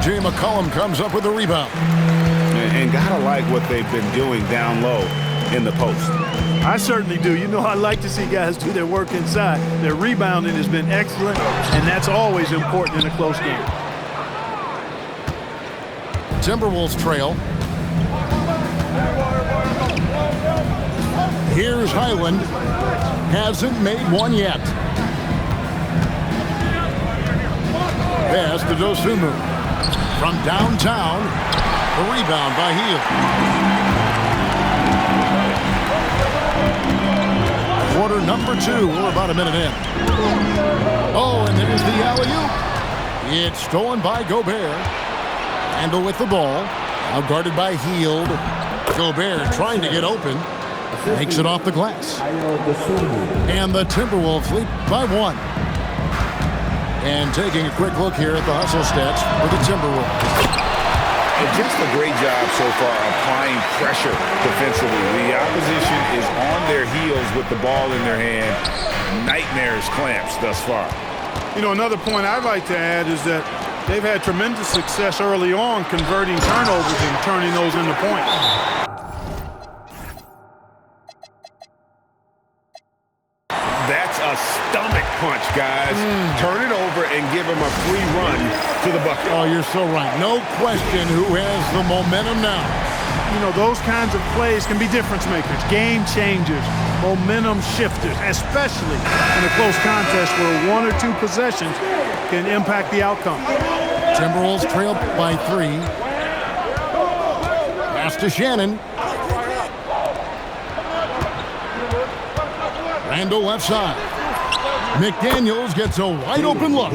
C.J. McCollum comes up with the rebound. And gotta like what they've been doing down low in the post. I certainly do. You know, I like to see guys do their work inside. Their rebounding has been excellent, and that's always important in a close game. Timberwolves trail. Here's Highland. Hasn't made one yet. Pass to Dosunmu. From downtown, a rebound by Hield. Quarter number 2. We're about a minute in. Oh, and there's the alley-oop. It's stolen by Gobert. Handle with the ball. Now guarded by Hield. Gobert trying to get open. Makes it off the glass. And the Timberwolves lead by 1. And taking a quick look here at the hustle stats for the Timberwolves. And just a great job so far applying pressure defensively. The opposition is on their heels with the ball in their hand. Nightmares clamps thus far. You know, another point I'd like to add is that they've had tremendous success early on converting turnovers and turning those into points. That's a stomach punch, guys. Turn it over and give him a free run to the bucket. Oh, you're so right. No question who has the momentum now. You know, those kinds of plays can be difference makers, game changers, momentum shifters, especially in a close contest where 1 or 2 possessions can impact the outcome. Timberwolves trail by 3. Pass to Shannon. Randall left side. McDaniels gets a wide open look.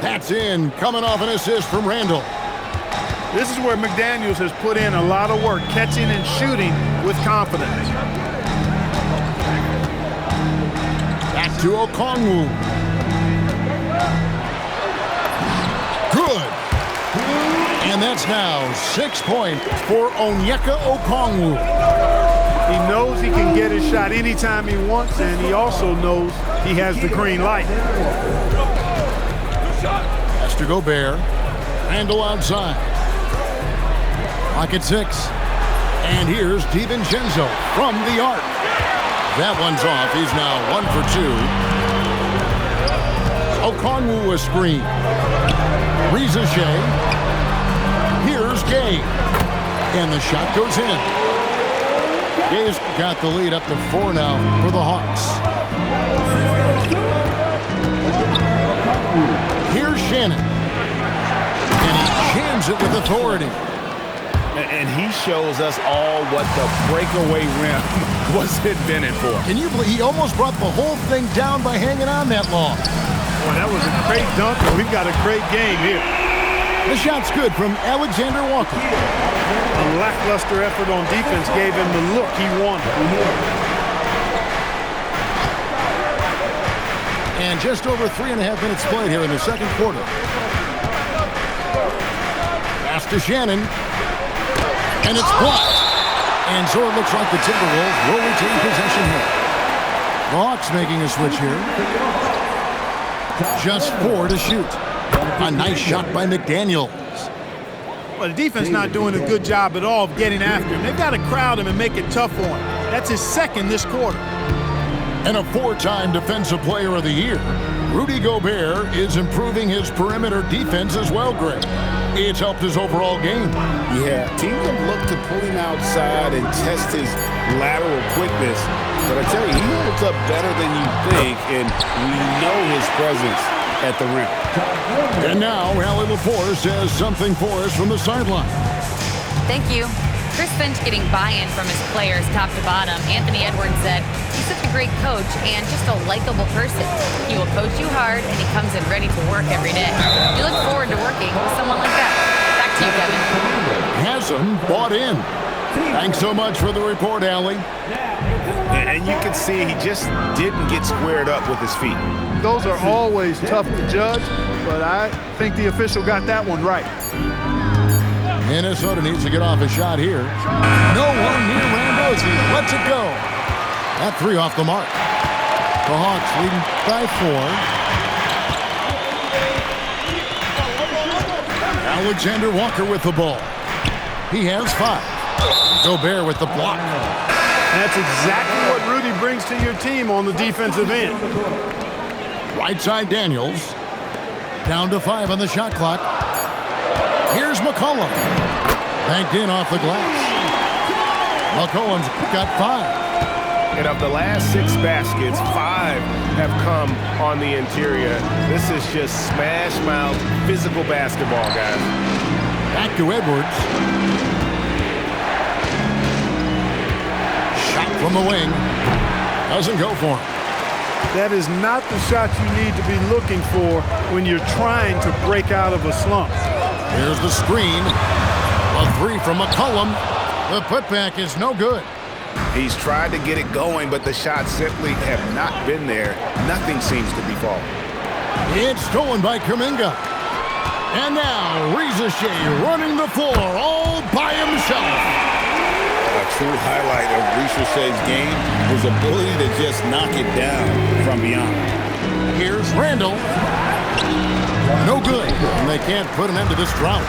That's in, coming off an assist from Randall. This is where McDaniels has put in a lot of work, catching and shooting with confidence. Back to Okongwu. Good. And that's now 6 points for Onyeka Okongwu. He knows he can get his shot anytime he wants, and he also knows he has the green light. Has to Gobert. Randall outside. Clock at 6. And here's DiVincenzo from the arc. That one's off. He's now 1 for 2. Okongwu a screen. Reza Shea. Here's Gay. And the shot goes in. Gay's got the lead up to 4 now for the Hawks. Here's Shannon. And he jams it with authority. And he shows us all what the breakaway rim was invented for. Can you believe he almost brought the whole thing down by hanging on that long? Boy, that was a great dunk, and we've got a great game here. The shot's good from Alexander Walker. A lackluster effort on defense gave him the look he wanted. And just over 3.5 minutes played here in the second quarter. Pass to Shannon. And it's blocked. And so it looks like the Timberwolves will retain possession here. The Hawks making a switch here. Just 4 to shoot. A nice shot by McDaniels. Well, the defense not doing a good job at all of getting after him. They've got to crowd him and make it tough for him. That's his second this quarter. And a 4-time Defensive Player of the Year, Rudy Gobert is improving his perimeter defense as well, Greg. It's helped his overall game. Yeah, teams have looked to pull him outside and test his lateral quickness. But I tell you, he holds up better than you think, and we know his presence at the rim. And now, Allie LaForce has something for us from the sideline. Thank you. Chris Finch getting buy-in from his players top to bottom. Anthony Edwards said, he's such a great coach and just a likable person. He will coach you hard, and he comes in ready to work every day. You look forward to working with someone like that. Back to you, Kevin. Hasn't bought in. Thanks so much for the report, Allie. And you can see he just didn't get squared up with his feet. Those are always tough to judge, but I think the official got that one right. Minnesota needs to get off a shot here. No one near Randall as he lets it go. That 3 off the mark. The Hawks leading by 4. Alexander Walker with the ball. He has 5. Gobert with the block. That's exactly what Rudy brings to your team on the defensive end. Right side Daniels. Down to 5 on the shot clock. Here's McCollum. Banked in off the glass. McCollum's got 5. And of the last 6 baskets, 5 have come on the interior. This is just smash mouth physical basketball, guys. Back to Edwards. Shot from the wing. Doesn't go for him. That is not the shot you need to be looking for when you're trying to break out of a slump. Here's the screen. A 3 from McCollum. The putback is no good. He's tried to get it going, but the shots simply have not been there. Nothing seems to be falling. It's stolen by Kuminga. And now Reza Shea running the floor all by himself. A true highlight of Reza Shea's game, his ability to just knock it down from beyond. Here's Randall. No good. And they can't put an end to this drought.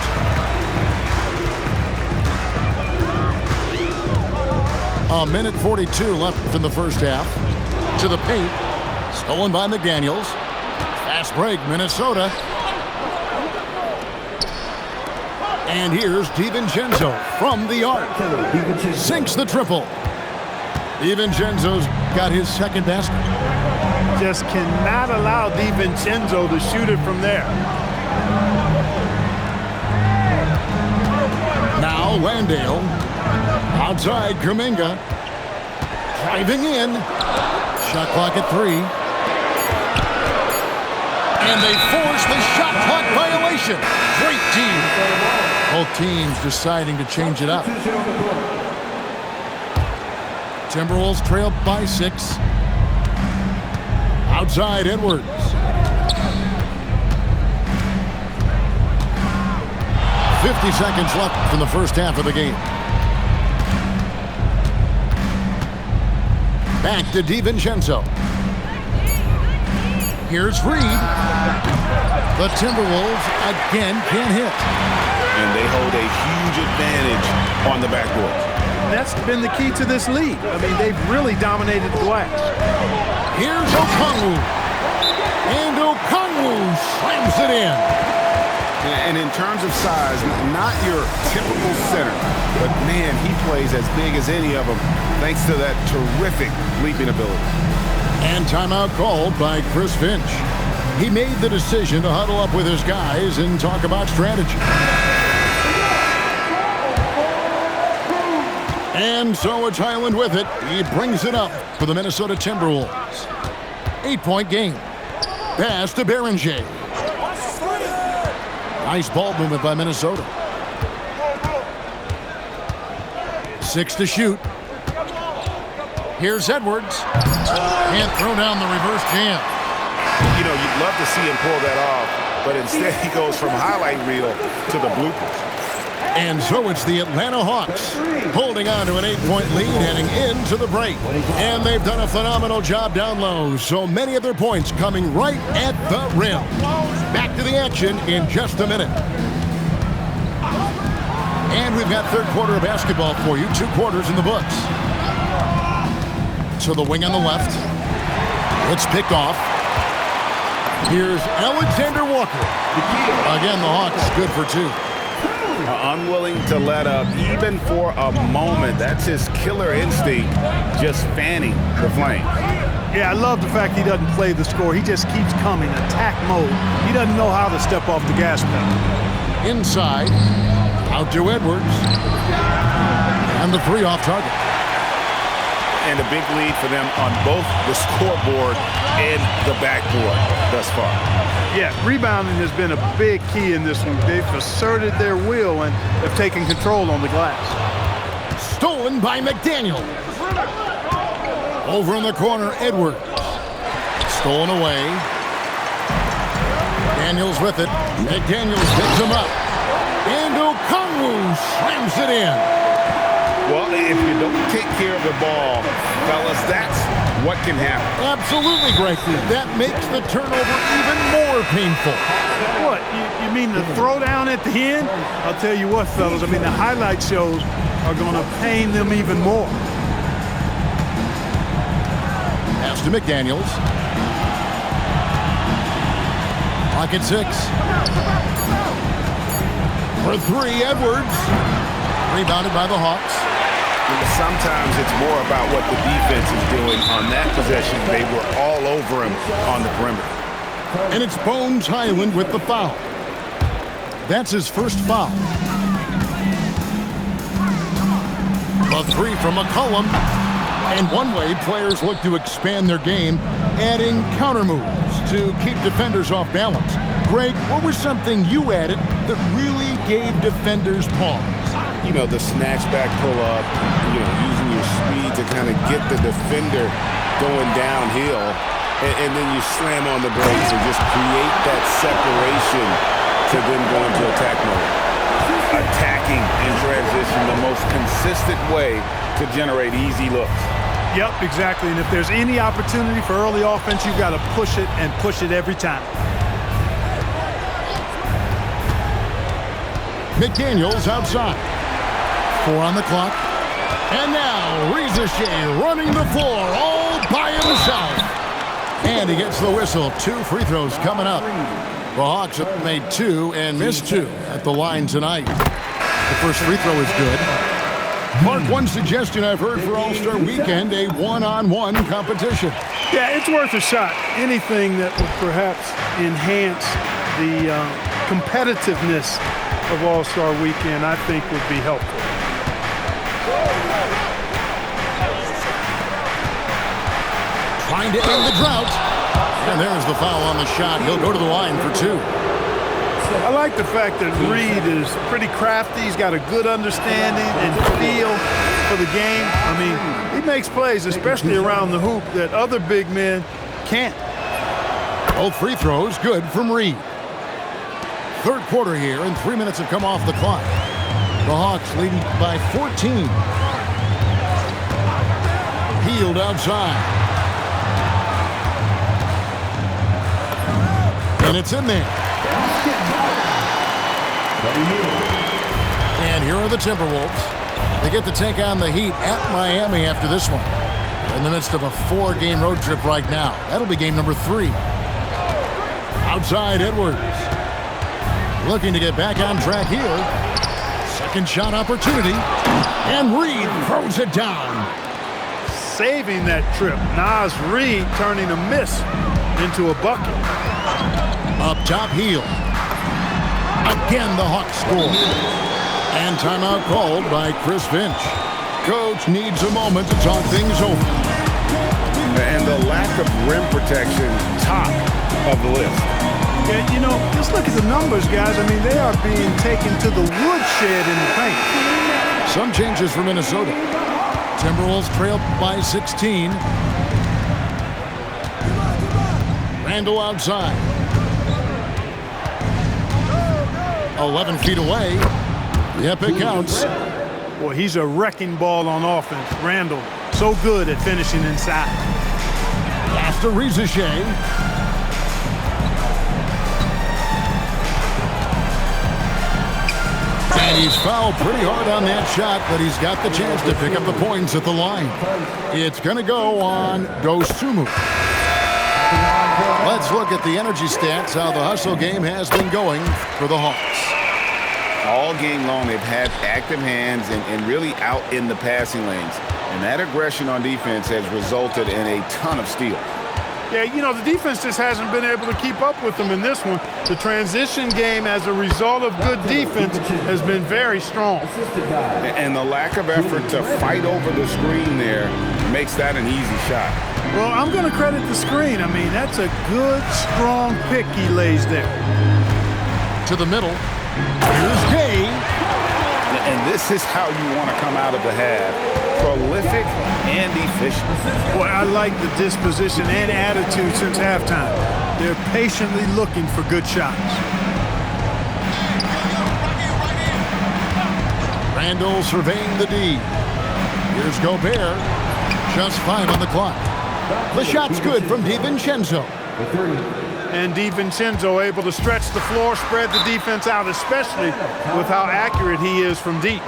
A minute 42 left in the first half. To the paint. Stolen by McDaniels. Fast break, Minnesota. And here's DiVincenzo from the arc. Sinks the triple. DiVincenzo's got his second basket. Just cannot allow DiVincenzo to shoot it from there. Now Landale. Outside Kuminga. Driving in. Shot clock at 3. And they force the shot clock violation. Great team. Both teams deciding to change it up. Timberwolves trail by 6. Outside Edwards. .50 seconds left in the first half of the game. Back to DiVincenzo. Here's Reed. The Timberwolves again can't hit. And they hold a huge advantage on the backboard. That's been the key to this league. I mean, they've really dominated the glass. Here's Okongwu. And Okongwu slams it in. And in terms of size, not your typical center, but man, he plays as big as any of them thanks to that terrific leaping ability. And timeout called by Chris Finch. He made the decision to huddle up with his guys and talk about strategy. And so it's Highland with it. He brings it up for the Minnesota Timberwolves. 8-point game. Pass to Beringer. Nice ball movement by Minnesota. 6 to shoot. Here's Edwards. Can't throw down the reverse jam. You know, you'd love to see him pull that off, but instead he goes from highlight reel to the bloopers. And so it's the Atlanta Hawks holding on to an 8-point lead heading into the break. And they've done a phenomenal job down low. So many of their points coming right at the rim. Back to the action in just a minute. And we've got third quarter of basketball for you. 2 quarters in the books. To the wing on the left. It's picked off. Here's Alexander Walker. Again, the Hawks good for 2. Unwilling to let up even for a moment. That's his killer instinct, just fanning the flame. Yeah, I love the fact he doesn't play the score. He just keeps coming, attack mode. He doesn't know how to step off the gas pedal. Inside, out to Edwards. And the 3 off target. And a big lead for them on both the scoreboard and the backboard thus far. Yeah, rebounding has been a big key in this one. They've asserted their will and have taken control on the glass. Stolen by McDaniel. Over in the corner, Edwards. Stolen away. Daniels with it. McDaniels picks him up. And Okongwu slams it in. Well, if you don't take care of the ball, fellas, that's what can happen. Absolutely, Greg. That makes the turnover even more painful. What, you mean the throwdown at the end? I'll tell you what, fellas, I mean, the highlight shows are going to pain them even more. Pass to McDaniels. Clock at 6. For 3, Edwards. Rebounded by the Hawks. Sometimes it's more about what the defense is doing. On that possession, they were all over him on the perimeter. And it's Bones Hyland with the foul. That's his first foul. A 3 from McCollum. And one way players look to expand their game, adding counter moves to keep defenders off balance. Greg, what was something you added that really gave defenders pause? You know, the snatch back pull-up, using your speed to kind of get the defender going downhill, and then you slam on the brakes and just create that separation to then go into attack mode. Attacking in transition, the most consistent way to generate easy looks. Yep, exactly. And if there's any opportunity for early offense, you've got to push it and push it every time. McDaniels outside. 4 on the clock. And now Rizachet running the floor all by himself. And he gets the whistle. 2 free throws coming up. The Hawks have made 2 and missed 2 at the line tonight. The first free throw is good. Mark, one suggestion I've heard for All-Star Weekend, a one-on-one competition. Yeah, it's worth a shot. Anything that would perhaps enhance the competitiveness of All-Star Weekend, I think would be helpful. Trying to end the drought. And there's the foul on the shot. He'll go to the line for 2. I like the fact that Reed is pretty crafty. He's got a good understanding and feel for the game. I mean, he makes plays, especially around the hoop, that other big men can't. Both free throws good from Reed. Third quarter here, and 3 minutes have come off the clock. The Hawks leading by 14. Hield outside. And it's in there. And here are the Timberwolves. They get to take on the Heat at Miami after this one. In the midst of a 4-game road trip right now. That'll be game number 3. Outside Edwards. Looking to get back on track here. Second shot opportunity. And Reed throws it down. Saving that trip. Naz Reid turning a miss into a bucket. Up top, Hield. Again, the Hawks score. And timeout called by Chris Finch. Coach needs a moment to talk things over. And the lack of rim protection, top of the list. Yeah, just look at the numbers, guys. I mean, they are being taken to the woodshed in the paint. Some changes for Minnesota. Timberwolves trail by 16. Randall outside. 11 feet away. Yep, it counts. Boy, he's a wrecking ball on offense. Randall, so good at finishing inside. Pass to Rizachet. And he's fouled pretty hard on that shot, but he's got the chance to pick up the points at the line. It's going to go on Dosunmu. Let's look at the energy stats, how the hustle game has been going for the Hawks. All game long, they've had active hands and really out in the passing lanes. And that aggression on defense has resulted in a ton of steals. Yeah, the defense just hasn't been able to keep up with them in this one. The transition game, as a result of good defense, has been very strong. And the lack of effort to fight over the screen there makes that an easy shot. Well, I'm going to credit the screen. I mean, that's a good, strong pick he lays there. To the middle. Here's Gay. And this is how you want to come out of the half. Prolific and efficient. Boy, I like the disposition and attitude since halftime. They're patiently looking for good shots. Randall surveying the D. Here's Gobert. Just 5 on the clock. The shot's good from DiVincenzo. And DiVincenzo able to stretch the floor, spread the defense out, especially with how accurate he is from deep.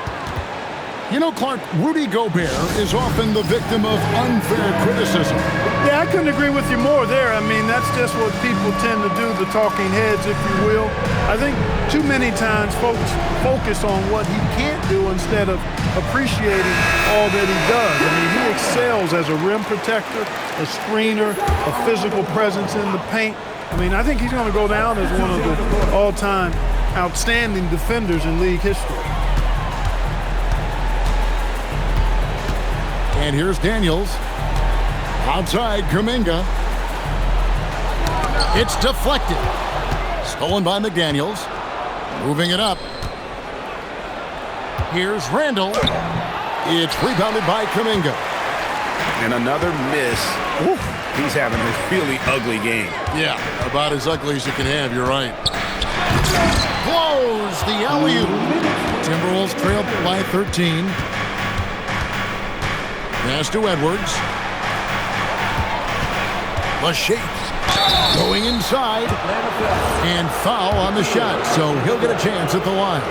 You know, Clark, Rudy Gobert is often the victim of unfair criticism. Yeah, I couldn't agree with you more there. I mean, that's just what people tend to do, the talking heads, if you will. I think too many times folks focus on what he can't do instead of appreciating all that he does. I mean, he excels as a rim protector, a screener, a physical presence in the paint. I mean, I think he's going to go down as one of the all-time outstanding defenders in league history. And here's Daniels. Outside, Kuminga. It's deflected. Stolen by McDaniels. Moving it up. Here's Randall. It's rebounded by Kuminga. And another miss. Oof. He's having a really ugly game. Yeah, about as ugly as you can have, you're right. Blows the alley-oop. Timberwolves trail by 13. Pass to Edwards. LeShake going inside. And foul on the shot, so he'll get a chance at the line.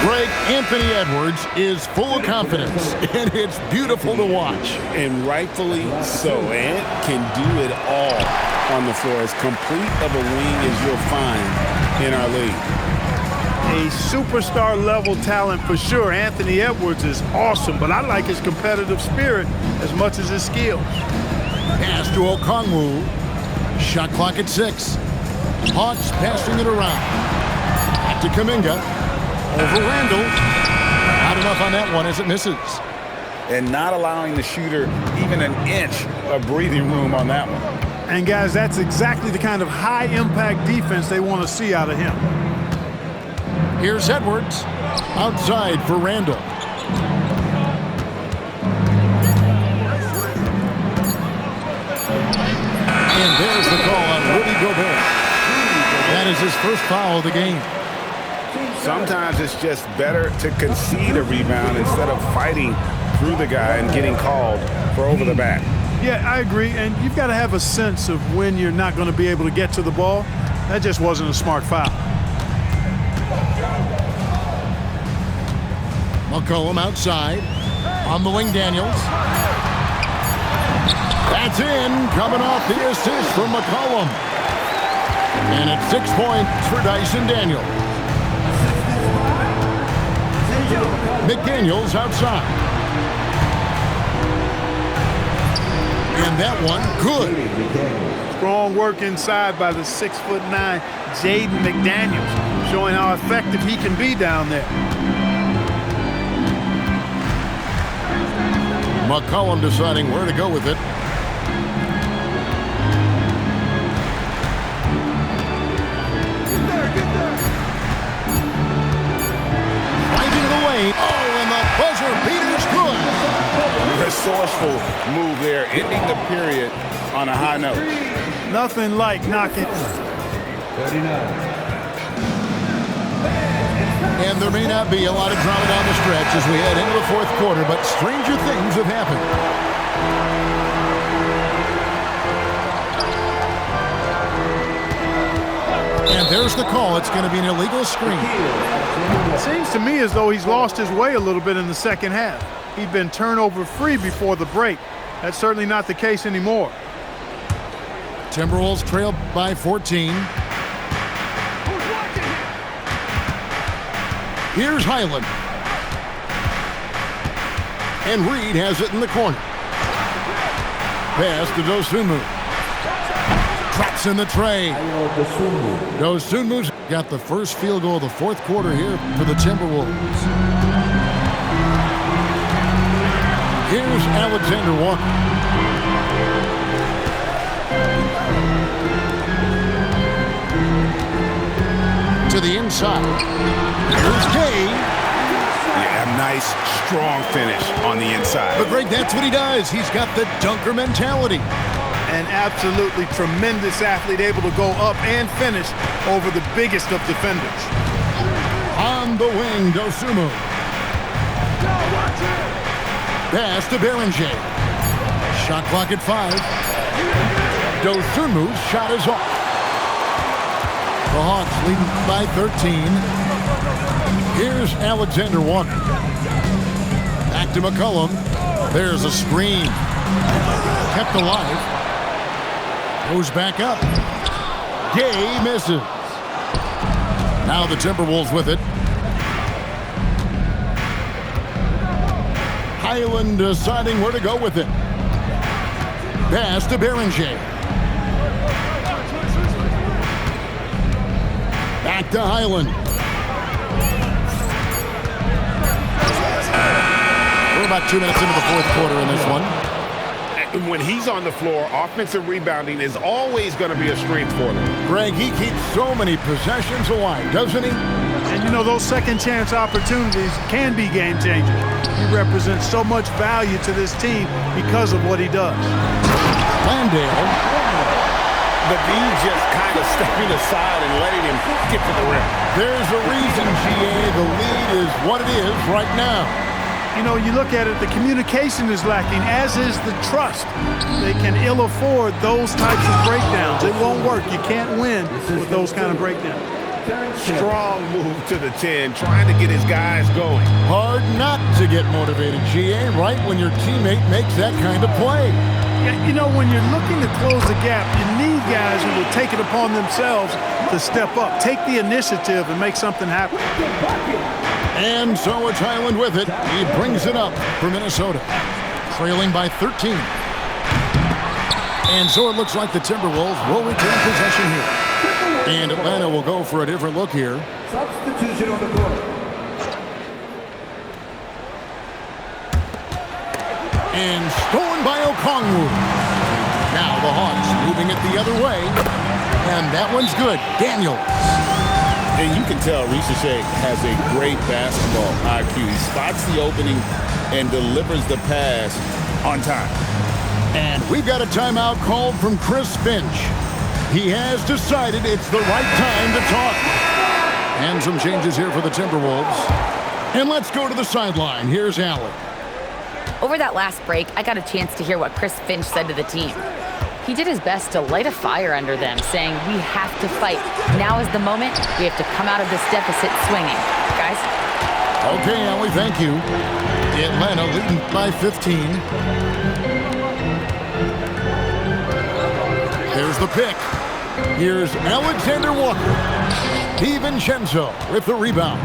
Greg, Anthony Edwards is full of confidence, and it's beautiful to watch. And rightfully so. Ant can do it all on the floor. As complete of a wing as you'll find in our league. A superstar-level talent for sure. Anthony Edwards is awesome, but I like his competitive spirit as much as his skills. Pass to Okongwu. Shot clock at 6. Hawks passing it around. Back to Kuminga. Over Randall. Not enough on that one as it misses. And not allowing the shooter even an inch of breathing room on that one. And guys, that's exactly the kind of high-impact defense they want to see out of him. Here's Edwards. Outside for Randall. And there's the call on Rudy Gobert. That is his first foul of the game. Sometimes it's just better to concede a rebound instead of fighting through the guy and getting called for over the back. Yeah, I agree. And you've got to have a sense of when you're not going to be able to get to the ball. That just wasn't a smart foul. McCollum outside. On the wing, Daniels. That's in. Coming off the assist from McCollum. And it's 6 points for Dyson Daniels. McDaniels outside. And that one, good. Strong work inside by the 6'9" Jaden McDaniels, showing how effective he can be down there. McCollum deciding where to go with it. Finding the lane. Oh, and the buzzer beater's good. Resourceful move there, ending the period on a high note. Nothing like knocking. 39. And there may not be a lot of drama down the stretch as we head into the fourth quarter, but stranger things have happened. And there's the call. It's going to be an illegal screen. It seems to me as though he's lost his way a little bit in the second half. He'd been turnover-free before the break. That's certainly not the case anymore. Timberwolves trail by 14. Here's Highland. And Reed has it in the corner. Pass to Dosunmu. Traps in the tray. Dosunmu's got the first field goal of the fourth quarter here for the Timberwolves. Here's Alexander Walker. To the inside. Here's Gay. Yeah, nice, strong finish on the inside. But Greg, that's what he does. He's got the dunker mentality. An absolutely tremendous athlete, able to go up and finish over the biggest of defenders. On the wing, Dosunmu. Pass to Beringer. Shot clock at 5. Dosunmu's shot is off. The Hawks leading by 13. Here's Alexander Walker. Back to McCollum. There's a screen. Kept alive. Goes back up. Gay misses. Now the Timberwolves with it. Highland deciding where to go with it. Pass to Beringer. Back to Highland. We're about 2 minutes into the fourth quarter in this one. When he's on the floor, offensive rebounding is always going to be a strength for them. Greg, he keeps so many possessions alive, doesn't he? And, you know, those second-chance opportunities can be game changers. He represents so much value to this team because of what he does. Landale. McGee just kind of stepping aside and letting him get to the rim. There's a reason, GA, the lead is what it is right now. You know, you look at it, the communication is lacking, as is the trust. They can ill afford those types of breakdowns. It won't work. You can't win with those kind of breakdowns. Strong move to the 10, trying to get his guys going. Hard not to get motivated, GA, right when your teammate makes that kind of play. Yeah, you know, when you're looking to close the gap, you need guys who will take it upon themselves to step up, take the initiative, and make something happen. And so it's Highland with it. He brings it up for Minnesota, trailing by 13. And so it looks like the Timberwolves will retain possession here. And Atlanta will go for a different look here. Substitution on the court. And stolen by Okongwu. Now the Hawks moving it the other way. And that one's good. Daniels. And you can tell Risacher has a great basketball IQ. He spots the opening and delivers the pass on time. And we've got a timeout called from Chris Finch. He has decided it's the right time to talk. And some changes here for the Timberwolves. And let's go to the sideline. Here's Allen. Over that last break, I got a chance to hear what Chris Finch said to the team. He did his best to light a fire under them, saying, we have to fight. Now is the moment. We have to come out of this deficit swinging. Guys? Okay, Allie, thank you. Atlanta leading by 15. There's the pick. Here's Alexander Walker. DiVincenzo with the rebound.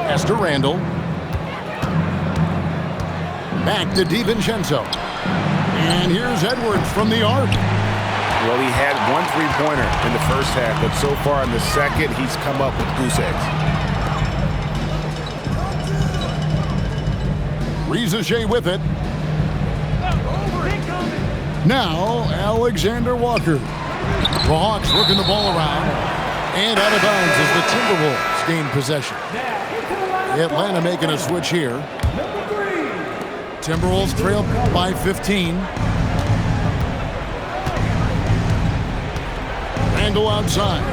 Pass to Randall. Back to DiVincenzo. And here's Edwards from the arc. Well, he had one three-pointer in the first half, but so far in the second, he's come up with goose eggs. Risacher with it. Now, Alexander Walker. The Hawks working the ball around. And out of bounds as the Timberwolves gain possession. Atlanta making a switch here. Timberwolves trail by 15. Randall outside.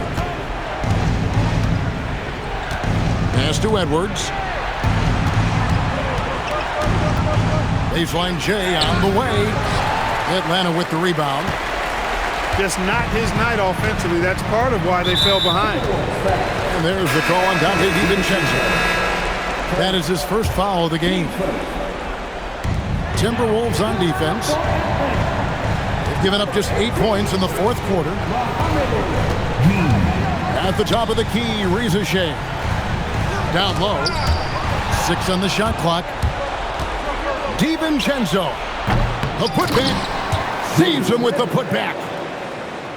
Pass to Edwards. Baseline J on the way. Atlanta with the rebound. Just not his night offensively. That's part of why they fell behind. And there's the call on Dante DiVincenzo. That is his first foul of the game. Timberwolves on defense. They've given up just 8 points in the fourth quarter. At the top of the key, Risacher. Down low. 6 on the shot clock. DiVincenzo. The putback. Saves him with the putback.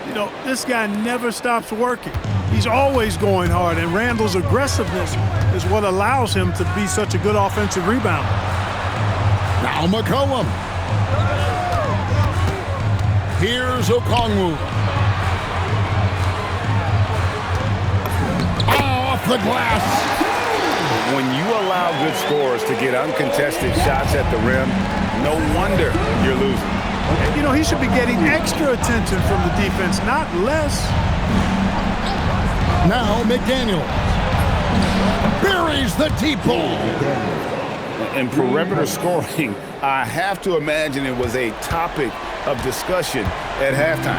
You know, this guy never stops working. He's always going hard, and Randall's aggressiveness is what allows him to be such a good offensive rebounder. Now McCollum. Here's Okongwu. Off the glass. When you allow good scorers to get uncontested shots at the rim, no wonder you're losing. You know, he should be getting extra attention from the defense, not less. Now McDaniel. buries the deep ball. And perimeter scoring, I have to imagine it was a topic of discussion at halftime.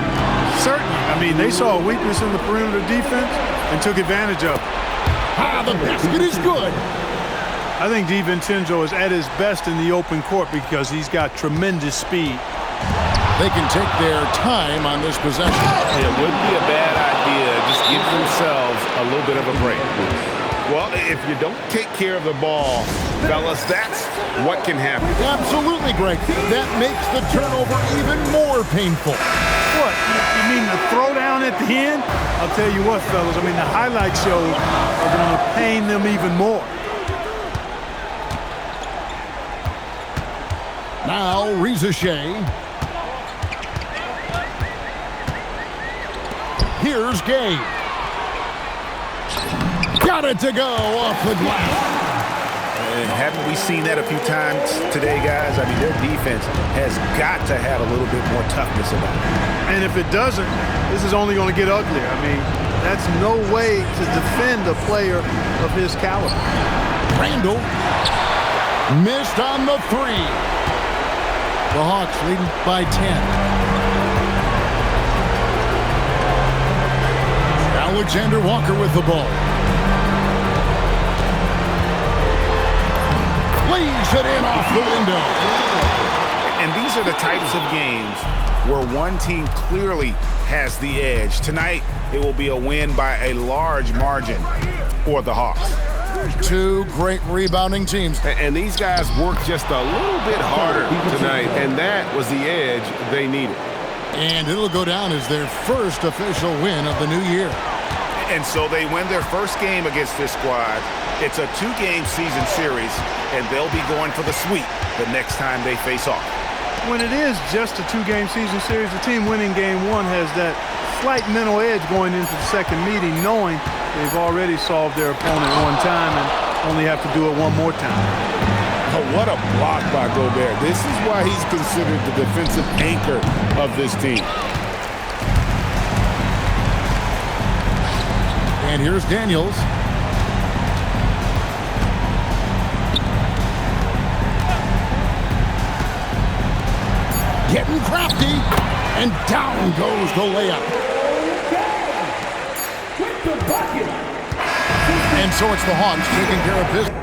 Certainly. I mean, they saw a weakness in the perimeter defense and took advantage of it. Ah, the basket is good. I think DiVincenzo is at his best in the open court because he's got tremendous speed. They can take their time on this possession. It wouldn't be a bad idea. Just give themselves a little bit of a break. Well, if you don't take care of the ball, fellas, that's what can happen. Absolutely, Greg. That makes the turnover even more painful. What? You mean the throwdown at the end? I'll tell you what, fellas. I mean, the highlight shows are going to pain them even more. Now, Reza Shea. Here's Gabe. Got it to go off the glass. And haven't we seen that a few times today, guys? I mean, their defense has got to have a little bit more toughness about it. And if it doesn't, this is only going to get uglier. I mean, that's no way to defend a player of his caliber. Randall missed on the three. The Hawks leading by 10. Alexander Walker with the ball. Lays it in off the window. And these are the types of games where one team clearly has the edge. Tonight, it will be a win by a large margin for the Hawks. Two great rebounding teams. And these guys worked just a little bit harder tonight, and that was the edge they needed. And it'll go down as their first official win of the new year. And so they win their first game against this squad. It's a 2-game season series, and they'll be going for the sweep the next time they face off. When it is just a 2-game season series, the team winning game 1 has that slight mental edge going into the second meeting, knowing they've already solved their opponent one time and only have to do it one more time. Oh, what a block by Gobert. This is why he's considered the defensive anchor of this team. And here's Daniels. Getting crafty, and down goes the layup. And so it's the Hawks taking care of business.